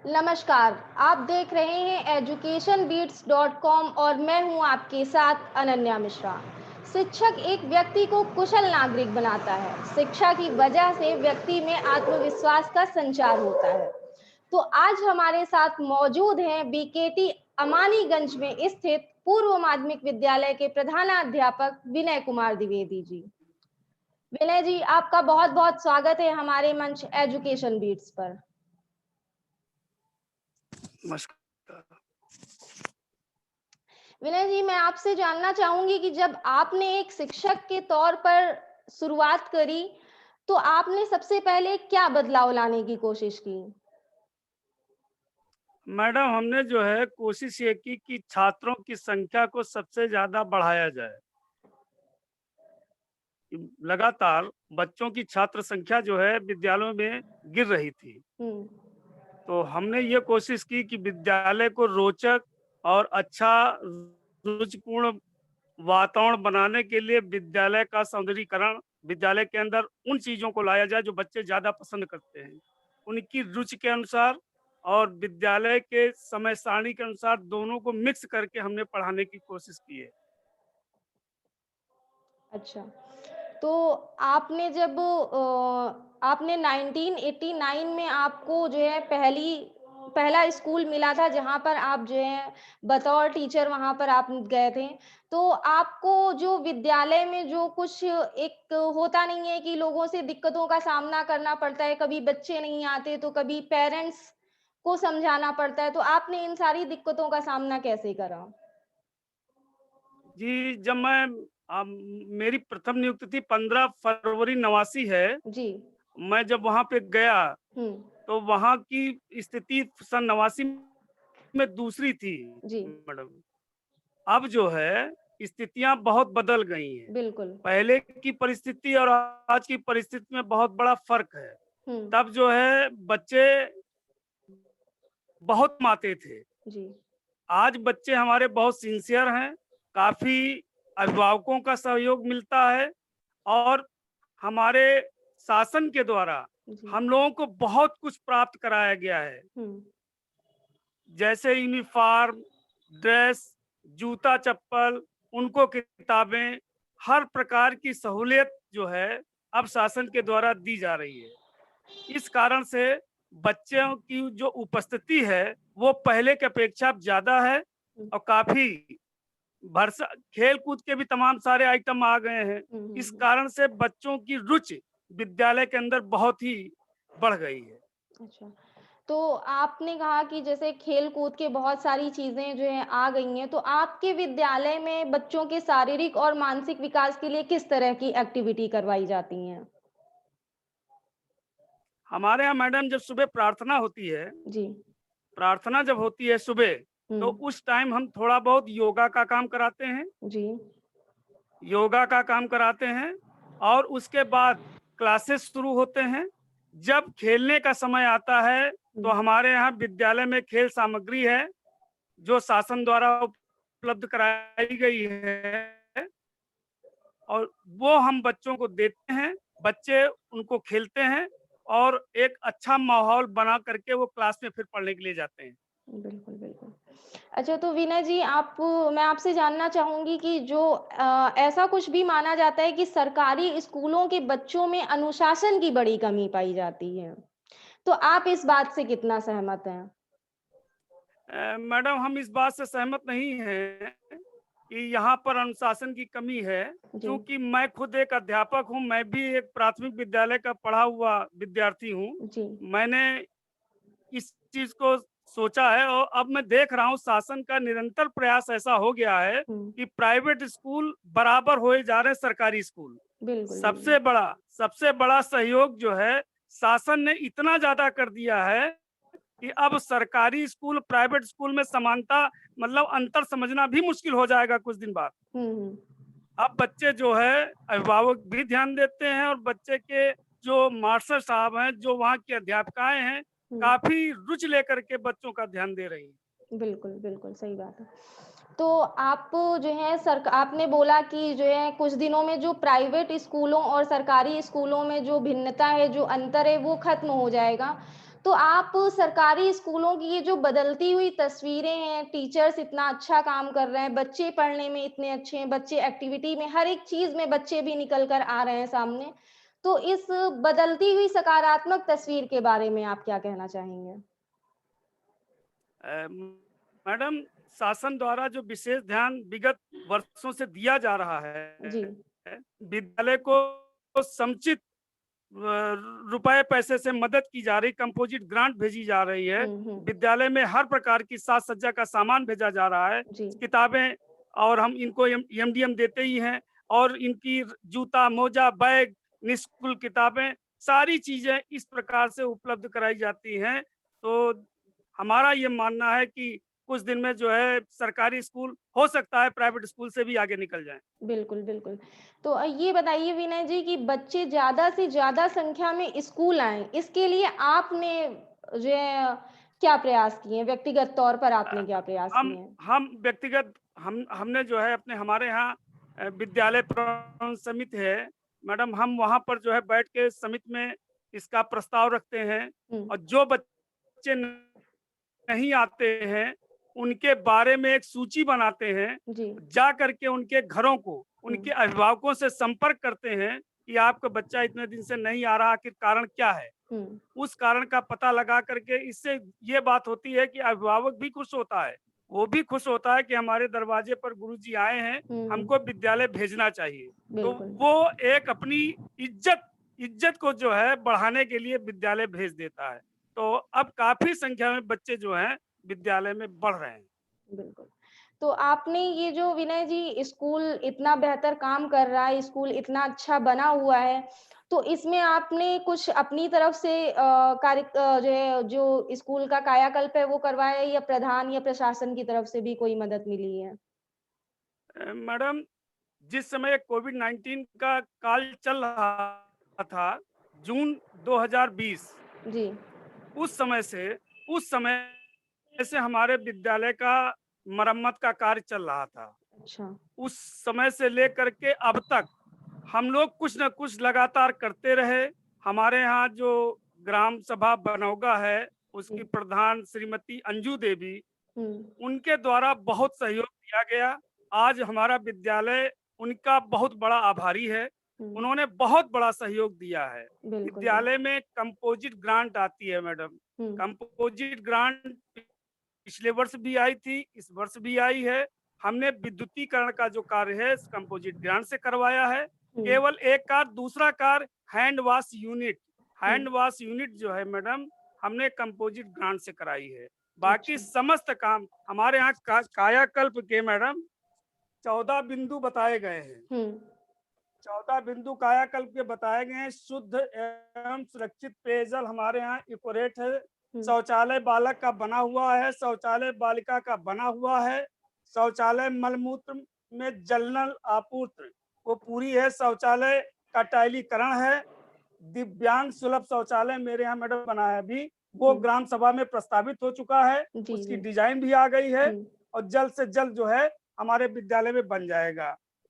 नमस्कार, आप देख रहे हैं educationbeats.com और मैं हूं आपके साथ अनन्या मिश्रा। शिक्षक एक व्यक्ति को कुशल नागरिक बनाता है। शिक्षा की वजह से व्यक्ति में आत्मविश्वास का संचार होता है। तो आज हमारे साथ मौजूद हैं बीकेटी अमानीगंज में स्थित पूर्व माध्यमिक विद्यालय के प्रधानाध्यापक विनय कुमार द्विवेदी जी। विनय जी, आपका बहुत-बहुत स्वागत है हमारे मंच एजुकेशन बीट्स पर। नमस्कार। विनय जी, मैं आपसे जानना चाहूंगी कि जब आपने एक शिक्षक के तौर पर शुरुआत करी, तो आपने सबसे पहले क्या बदलाव लाने की कोशिश की? मैडम, हमने जो है कोशिश ये की कि छात्रों की संख्या को सबसे ज़्यादा बढ़ाया जाए। लगातार बच्चों की छात्र संख्या जो है विद्यालयों में गिर रही थी। हुँ, तो हमने ये कोशिश की कि विद्यालय को रोचक और अच्छा रुचिपूर्ण वातावरण बनाने के लिए विद्यालय का सौंदर्यीकरण, विद्यालय के अंदर उन चीज़ों को लाया जाए जो बच्चे ज़्यादा पसंद करते हैं। उनकी रुचि के अनुसार और विद्यालय के समय सारणी के अनुसार दोनों को मिक्स करके हमने पढ़ाने की कोशिश की है। अच्छा। तो आपने 1989 में आपको जो है पहला स्कूल मिला था जहाँ पर आप जो है बतौर टीचर वहाँ पर आप गए थे। तो आपको जो विद्यालय में जो कुछ एक होता नहीं है कि लोगों से दिक्कतों का सामना करना पड़ता है, कभी बच्चे नहीं आते तो कभी पेरेंट्स को समझाना पड़ता है, तो आपने इन सारी दिक्कतों का सामना कैसे करा? जी, जब मैं मेरी प्रथम नियुक्ति थी 15 फरवरी 89 है। जी। मैं जब वहाँ पे गया, हुँ। तो वहाँ की स्थिति सन 89 में दूसरी थी जी, मैडम। अब जो है स्थितियाँ बहुत बदल गई हैं। बिल्कुल। पहले की परिस्थिति और आज की परिस्थिति में बहुत बड़ा फ़र्क है। हुँ। तब जो है बच्चे बहुत माते थे। जी। आज बच्चे हमारे बहुत सिंसियर हैं, काफ़ी अभिभावकों का सहयोग मिलता है और हमारे शासन के द्वारा जी। हम लोगों को बहुत कुछ प्राप्त कराया गया है। हुँ। जैसे यूनिफ़ॉर्म, ड्रेस, जूता-चप्पल, उनको किताबें, हर प्रकार की सहूलियत जो है अब शासन के द्वारा दी जा रही है। इस कारण से बच्चों की जो उपस्थिति है, वो पहले की अपेक्षा अब ज़्यादा है हुँ। और काफ़ी भरसा खेल-कूद के भी तमाम सारे आइटम आ गए हैं। हुँ, हुँ, इस हुँ। कारण से बच्चों की रुचि विद्यालय के अंदर बहुत ही बढ़ गई है। अच्छा, तो आपने कहा कि जैसे खेल-कूद के बहुत सारी चीज़ें जो हैं आ गई हैं, तो आपके विद्यालय में बच्चों के शारीरिक और मानसिक विकास के लिए किस तरह की एक्टिविटी करवाई जाती हैं? हमारे यहाँ मैडम जब सुबह प्रार्थना होती है, जी। प्रार्थना जब होती है सुबह, हुँ। तो उस टाइम हम थोड़ा बहुत योगा का काम कराते हैं। जी। योगा का काम कराते हैं और उसके बाद क्लासेस शुरू होते हैं। जब खेलने का समय आता है, तो हुँ। हमारे यहाँ विद्यालय में खेल सामग्री है, जो शासन द्वारा उपलब्ध कराई गई है और वो हम बच्चों को देते हैं। बच्चे उनको खेलते हैं और एक अच्छा माहौल बना करके वो क्लास में फिर पढ़ने के लिए जाते हैं। बिल्कुल, बिल्कुल। अच्छा, तो विनय जी, मैं आपसे जानना चाहूँगी कि ऐसा कुछ भी माना जाता है कि सरकारी स्कूलों के बच्चों में अनुशासन की बड़ी कमी पाई जाती है। तो आप इस बात से कितना सहमत हैं? मैडम, हम इस बात से सहमत नहीं हैं कि यहाँ पर अनुशासन की कमी है, जी। क्योंकि मैं खुद एक अध्यापक हूँ, मैं भी एक प्राथमिक विद्यालय का पढ़ा हुआ विद्यार्थी हूँ। जी। मैंने इस चीज़ को सोचा है और अब मैं देख रहा हूँ शासन का निरंतर प्रयास ऐसा हो गया है हुँ। कि प्राइवेट स्कूल बराबर होए जा रहे हैं सरकारी स्कूल। बिल्कुल, बिल्कुल। सबसे बड़ा सहयोग जो है शासन ने इतना ज़्यादा कर दिया है कि अब सरकारी स्कूल, प्राइवेट स्कूल में समानता मतलब अंतर समझना भी मुश्किल हो जाएगा कुछ दिन बाद। हुँ, हुँ। अब बच्चे जो है अभिभावक भी ध्यान देते हैं और बच्चे के जो मास्टर साहब हैं, जो वहाँ की अध्यापिकाएँ हैं, हुँ। काफ़ी रुचि लेकर के बच्चों का ध्यान दे रही हैं। बिल्कुल, बिल्कुल, सही बात है। तो आप जो है सरक आपने बोला कि जो है कुछ दिनों में जो प्राइवेट स्कूलों और सरकारी स्कूलों में जो भिन्नता है, जो अंतर है, वो ख़त्म हो जाएगा। तो आप सरकारी स्कूलों की ये जो बदलती हुई तस्वीरें हैं, टीचर्स इतना अच्छा काम कर रहे हैं, बच्चे पढ़ने में इतने अच्छे हैं, बच्चे एक्टिविटी में हर एक चीज़ में बच्चे भी निकल कर आ रहे हैं सामने। तो इस बदलती हुई सकारात्मक तस्वीर के बारे में आप क्या कहना चाहेंगे? मैडम, शासन द्वारा जो विशेष ध्यान विगत वर्षों से दिया जा रहा जी। है, विद्यालय को समुचित रुपए पैसे से मदद की जा रही, कंपोजिट ग्रांट भेजी जा रही है, हुँ, हुँ। विद्यालय में हर प्रकार की साज सज्जा का सामान भेजा जा रहा है, जी। किताबें, और हम इनको एमडीएम देते ही हैं, और इनकी जूता मोजा बैग, निःशुल्क किताबें, सारी चीजें इस प्रकार से उपलब्ध कराई जाती हैं। तो हमारा ये मानना है कि कुछ दिन में जो है सरकारी स्कूल, हो सकता है प्राइवेट स्कूल से भी आगे निकल जाएं। बिल्कुल, बिल्कुल। तो ये बताइए विनय जी कि बच्चे ज़्यादा से ज़्यादा संख्या में स्कूल आएँ, इसके लिए आपने जो है क्या प्रयास किए हैं? व्यक्तिगत तौर पर आपने क्या प्रयास किए हैं? हम व्यक्तिगत, हमने जो है अपने, हमारे यहाँ विद्यालय प्रबंधन समिति है मैडम, हम वहाँ पर जो है बैठ के समिति में इसका प्रस्ताव रखते हैं, हुँ, और जो बच्चे नहीं आते हैं उनके बारे में एक सूची बनाते हैं, जी। जा करके उनके घरों को, हुँ, उनके अभिभावकों से संपर्क करते हैं कि आपका बच्चा इतने दिन से नहीं आ रहा, आखिर कारण क्या है। हुँ, उस कारण का पता लगा करके, इससे ये बात होती है कि अभिभावक भी खुश होता है, वो भी खुश होता है कि हमारे दरवाजे पर गुरुजी आए हैं, हुँ, हमको विद्यालय भेजना चाहिए। तो बिल्कुल, वो एक अपनी इज्जत इज्जत को जो है बढ़ाने के लिए विद्यालय भेज देता है। तो अब काफी संख्या में बच्चे जो हैं विद्यालय में बढ़ रहे हैं। बिल्कुल। तो आपने ये जो विनय जी स्कूल इतना बेहतर काम कर रहा है, स्कूल इतना अच्छा बना हुआ है, तो इसमें आपने कुछ अपनी तरफ से जो है जो स्कूल का कायाकल्प है वो करवाया है या प्रधान या प्रशासन की तरफ से भी कोई मदद मिली है? मैडम, जिस समय कोविड-19 का काल चल रहा था, जून 2020, जी। उस समय से उस समय से हमारे विद्यालय का मरम्मत का कार्य चल रहा था। अच्छा। उस समय से लेकर के अब तक हम लोग कुछ न कुछ लगातार करते रहे। हमारे यहाँ जो ग्राम सभा बनौगा है, उसकी जी। प्रधान श्रीमती अंजू देवी, हुँ, उनके द्वारा बहुत सहयोग दिया गया। आज हमारा विद्यालय उनका बहुत बड़ा आभारी है। हुँ। उन्होंने बहुत बड़ा सहयोग दिया है। बिल्कुल, विद्यालय बिल्कुल। में कंपोजिट ग्रांट आती है मैडम। हुँ, कंपोजिट ग्रांट पिछले वर्ष भी आई थी, इस वर्ष भी आई है। हमने विद्युतीकरण का जो कार्य है कंपोजिट ग्रांट से करवाया है। हुँ, केवल एक कार्य, दूसरा कार्य हैंड वॉश यूनिट, हुँ। जो है मैडम, हमने कंपोजिट ग्रांट से कराई है। बाकी अच्छा। समस्त काम हमारे यहाँ कायाकल्प के मैडम 14 बिंदु बताए गए हैं। हुँ, 14 बिंदु कायाकल्प के बताए गए हैं। शुद्ध एवं सुरक्षित पेयजल हमारे यहाँ इकोरेट है। हुँ। शौचालय बालक का बना हुआ है, शौचालय बालिका का बना हुआ है। शौचालय मलमूत्र में जल नल आपूर्ति वो पूरी है। शौचालय का टाइलीकरण है। दिव्यांग सुलभ शौचालय मेरे यहाँ मैडम बना है अभी, वो हुँ। ग्राम सभा में प्रस्तावित हो चुका है। जी, उसकी जी। डिजाइन भी आ गई है, हुँ। और जल्द से जल्द जो है हमारे विद्यालय में बन जाएगा।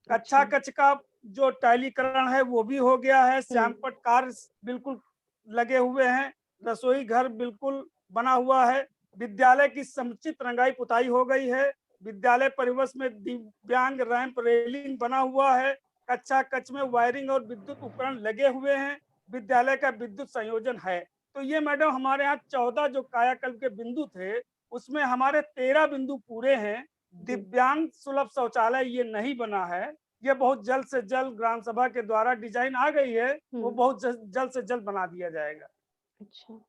कक्षा अच्छा। कक्ष का जो टाइलीकरण है वो भी हो गया है। हुँ, श्यामपट्ट कार्य बिल्कुल लगे हुए हैं। रसोई घर बिल्कुल बना हुआ है। विद्यालय की समुचित रंगाई पुताई हो गई है। विद्यालय परिवेश में दिव्यांग रैंप रेलिंग बना हुआ है। कक्षा कक्ष में वायरिंग और विद्युत उपकरण लगे हुए हैं। विद्यालय का विद्युत संयोजन है। तो ये मैडम हमारे यहाँ 14 जो कायाकल्प के बिंदु थे, उसमें हमारे 13 बिंदु पूरे हैं। जी। दिव्यांग सुलभ शौचालय ये नहीं बना है। ये बहुत जल्द से जल्द ग्राम सभा के द्वारा डिजाइन आ गई है, वो हुँ। बहुत जल्द से जल्द बना दिया जाएगा। अच्छा।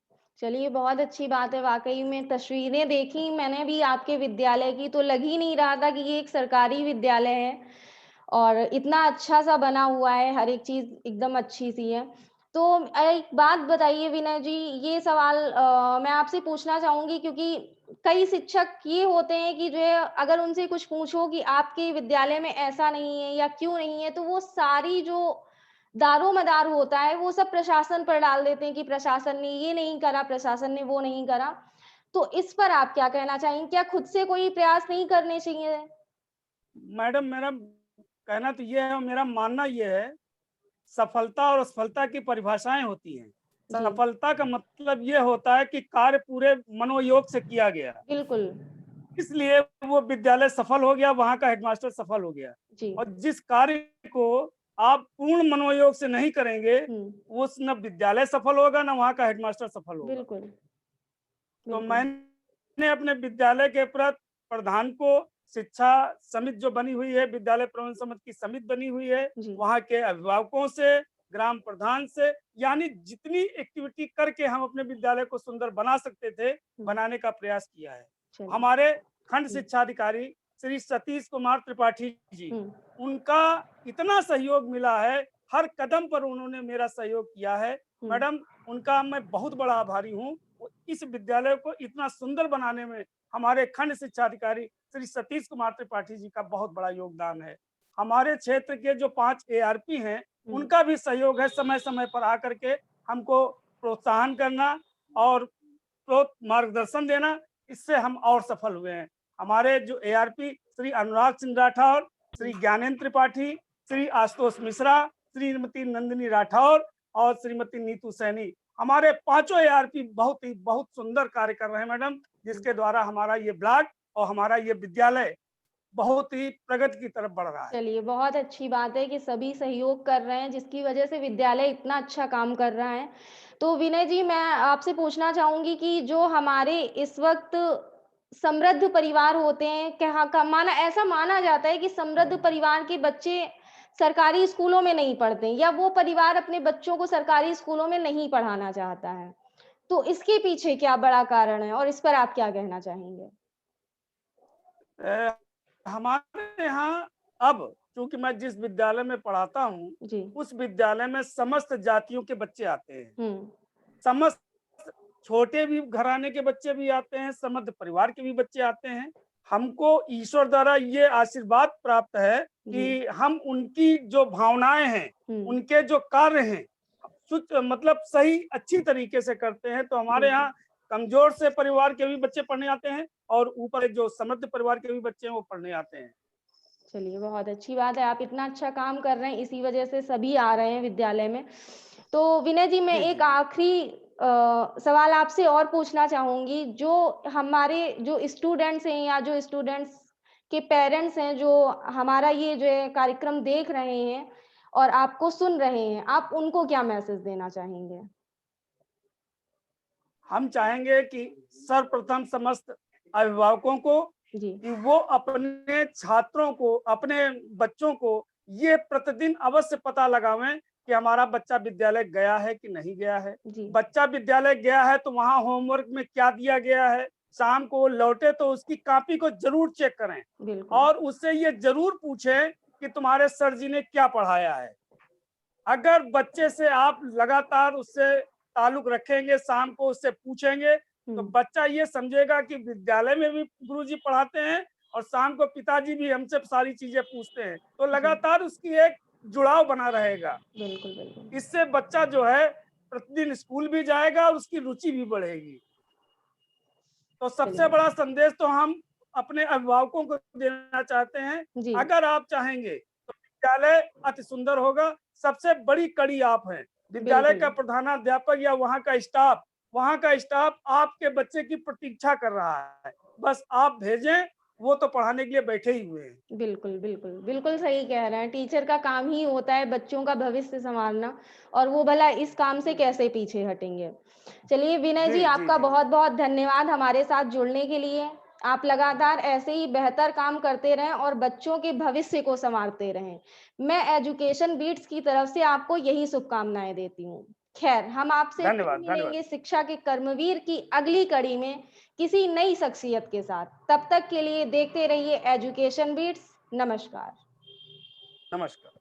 चलिए बहुत अच्छी बात है, वाक़ई में तस्वीरें देखी मैंने भी आपके विद्यालय की तो लग ही नहीं रहा था कि ये एक सरकारी विद्यालय है और इतना अच्छा-सा बना हुआ है, हर एक चीज़ एकदम अच्छी-सी है। तो एक बात बताइए विनय जी, ये सवाल मैं आपसे पूछना चाहूँगी क्योंकि कई शिक्षक ये होते हैं कि जो है अगर उनसे कुछ पूछो कि आपके विद्यालय में ऐसा नहीं है या क्यों नहीं है, तो वो सारी जो दारोमदार होता है, वो सब प्रशासन पर डाल देते हैं कि प्रशासन ने ये नहीं करा, प्रशासन ने वो नहीं करा। तो इस पर आप क्या कहना चाहेंगे? क्या खुद से कोई प्रयास नहीं करने चाहिए? मैडम, मेरा कहना तो ये है और मेरा मानना ये है, सफलता और असफलता की परिभाषाएं होती हैं। जी, सफलता का मतलब ये होता है कि कार्य पूरे मनोयोग से किया गया, बिल्कुल। इसलिए वो विद्यालय सफल हो गया, वहाँ का हेडमास्टर सफल हो गया। जी। और जिस कार्य को आप पूर्ण मनोयोग से नहीं करेंगे, हुँ, उस न विद्यालय सफल होगा, ना वहाँ का हेडमास्टर सफल होगा। बिल्कुल, तो बिल्कुल। मैंने अपने विद्यालय के प्रधान को, शिक्षा समिति जो बनी हुई है, विद्यालय प्रबंधन समिति की समिति बनी हुई है, जी, वहाँ के अभिभावकों से, ग्राम प्रधान से, यानी जितनी एक्टिविटी करके हम अपने विद्यालय को सुंदर बना सकते थे, हुँ, बनाने का प्रयास किया है। चलिए। हमारे खंड हुँ, शिक्षाधिकारी श्री सतीश कुमार त्रिपाठी जी, हुँ, उनका इतना सहयोग मिला है, हर कदम पर उन्होंने मेरा सहयोग किया है। हुँ, मैडम, उनका मैं बहुत बड़ा आभारी हूँ। इस विद्यालय को इतना सुंदर बनाने में हमारे खंड शिक्षाधिकारी श्री सतीश कुमार त्रिपाठी जी का बहुत बड़ा योगदान है। हमारे क्षेत्र के जो 5 एआरपी हैं, हुँ, उनका भी सहयोग है, समय समय पर आकर के हमको प्रोत्साहन करना और मार्गदर्शन देना, इससे हम और सफल हुए हैं। हमारे जो एआरपी श्री अनुराग सिंह राठौर, श्री जी, ज्ञानेन्द्र त्रिपाठी, श्री आशुतोष मिश्रा, श्रीमती नंदिनी राठौर और श्रीमती नीतू सैनी, हमारे पांचों एआरपी बहुत सुंदर कार्य कर रहे हैं मैडम, जी। जिसके द्वारा हमारा ये ब्लॉक और हमारा ये विद्यालय बहुत ही प्रगति की तरफ बढ़ रहा है। चलिए, बहुत अच्छी बात है कि सभी सहयोग कर रहे हैं, जिसकी वजह से विद्यालय इतना अच्छा काम कर रहा है। तो विनय जी, मैं आपसे पूछना चाहूँगी कि जो हमारे इस वक़्त समृद्ध परिवार होते हैं, कहाँ का माना ऐसा माना जाता है कि समृद्ध परिवार के बच्चे सरकारी स्कूलों में नहीं पढ़ते या वो परिवार अपने बच्चों को सरकारी स्कूलों में नहीं पढ़ाना चाहता है। तो इसके पीछे क्या बड़ा कारण है और इस पर आप क्या कहना चाहेंगे? अ, हमारे यहाँ अब चूंकि मैं जिस विद्यालय में पढ़ाता हूँ, जी। उस विद्यालय में समस्त जातियों के बच्चे आते हैं। हुँ, समस्त छोटे भी घराने के बच्चे भी आते हैं, समृद्ध परिवार के भी बच्चे आते हैं। हमको ईश्वर द्वारा ये आशीर्वाद प्राप्त है जी। कि हम उनकी जो भावनाएं हैं, हुँ, उनके जो कार्य हैं, मतलब सही अच्छी तरीके से करते हैं। तो हमारे बिल्कुल। यहाँ कमजोर से परिवार के भी बच्चे पढ़ने आते हैं और ऊपर जो समृद्ध परिवार के भी बच्चे हैं वो पढ़ने आते हैं। चलिए, बहुत अच्छी बात है, आप इतना अच्छा काम कर रहे हैं, इसी वजह से सभी आ रहे हैं विद्यालय में। तो विनय जी, मैं जी जी एक जी। आखिरी सवाल आपसे और पूछना चाहूँगी, जो हमारे जो स्टूडेंट्स हैं या जो स्टूडेंट्स के पेरेंट्स हैं, जो हमारा ये जो है कार्यक्रम देख रहे हैं और आपको सुन रहे हैं, आप उनको क्या मैसेज देना चाहेंगे? हम चाहेंगे कि सर्वप्रथम समस्त अभिभावकों को जी, कि वो अपने छात्रों को, अपने बच्चों को ये प्रतिदिन अवश्य पता लगावें कि हमारा बच्चा विद्यालय गया है कि नहीं गया है। जी, बच्चा विद्यालय गया है तो वहाँ होमवर्क में क्या दिया गया है, शाम को लौटे तो उसकी कॉपी को जरूर चेक करें बिल्कुल। और उससे ये जरूर पूछें कि तुम्हारे सर जी ने क्या पढ़ाया है। अगर बच्चे से आप लगातार उससे ताल्लुक रखेंगे, शाम को उससे पूछेंगे, तो हुँ, बच्चा ये समझेगा कि विद्यालय में भी गुरुजी पढ़ाते हैं और शाम को पिताजी भी हमसे सारी चीजें पूछते हैं। तो जी, लगातार उसकी एक जुड़ाव बना रहेगा। बिल्कुल, बिल्कुल। इससे बच्चा जो है प्रतिदिन स्कूल भी जाएगा और उसकी रुचि भी बढ़ेगी। तो सबसे चलिए, बड़ा संदेश तो हम अपने अभिभावकों को देना चाहते हैं। जी, अगर आप चाहेंगे तो विद्यालय अति सुंदर होगा। सबसे बड़ी कड़ी आप हैं। विद्यालय बिल्कुल। का प्रधानाध्यापक या वहाँ का स्टाफ आपके बच्चे की प्रतीक्षा कर रहा है। बस आप भेजें, वो तो पढ़ाने के लिए बैठे ही हुए हैं। बिल्कुल, बिल्कुल। बिल्कुल सही कह रहे हैं, टीचर का काम ही होता है बच्चों का भविष्य सँवारना और वो भला इस काम से जी, जी। कैसे पीछे हटेंगे। चलिए विनय जी, जी, जी, आपका जी। बहुत-बहुत धन्यवाद हमारे साथ जुड़ने के लिए। आप लगातार ऐसे ही बेहतर काम करते रहें और बच्चों के भविष्य को सँवारते रहें। मैं एजुकेशन बीट्स की तरफ से आपको यही शुभकामनाएँ देती हूँ। ख़ैर, हम आपसे फिर धन्यवाद, धन्यवाद। मिलेंगे शिक्षा के कर्मवीर की अगली कड़ी में किसी नई शख्सियत के साथ। तब तक के लिए देखते रहिए एजुकेशन बीट्स। नमस्कार। नमस्कार।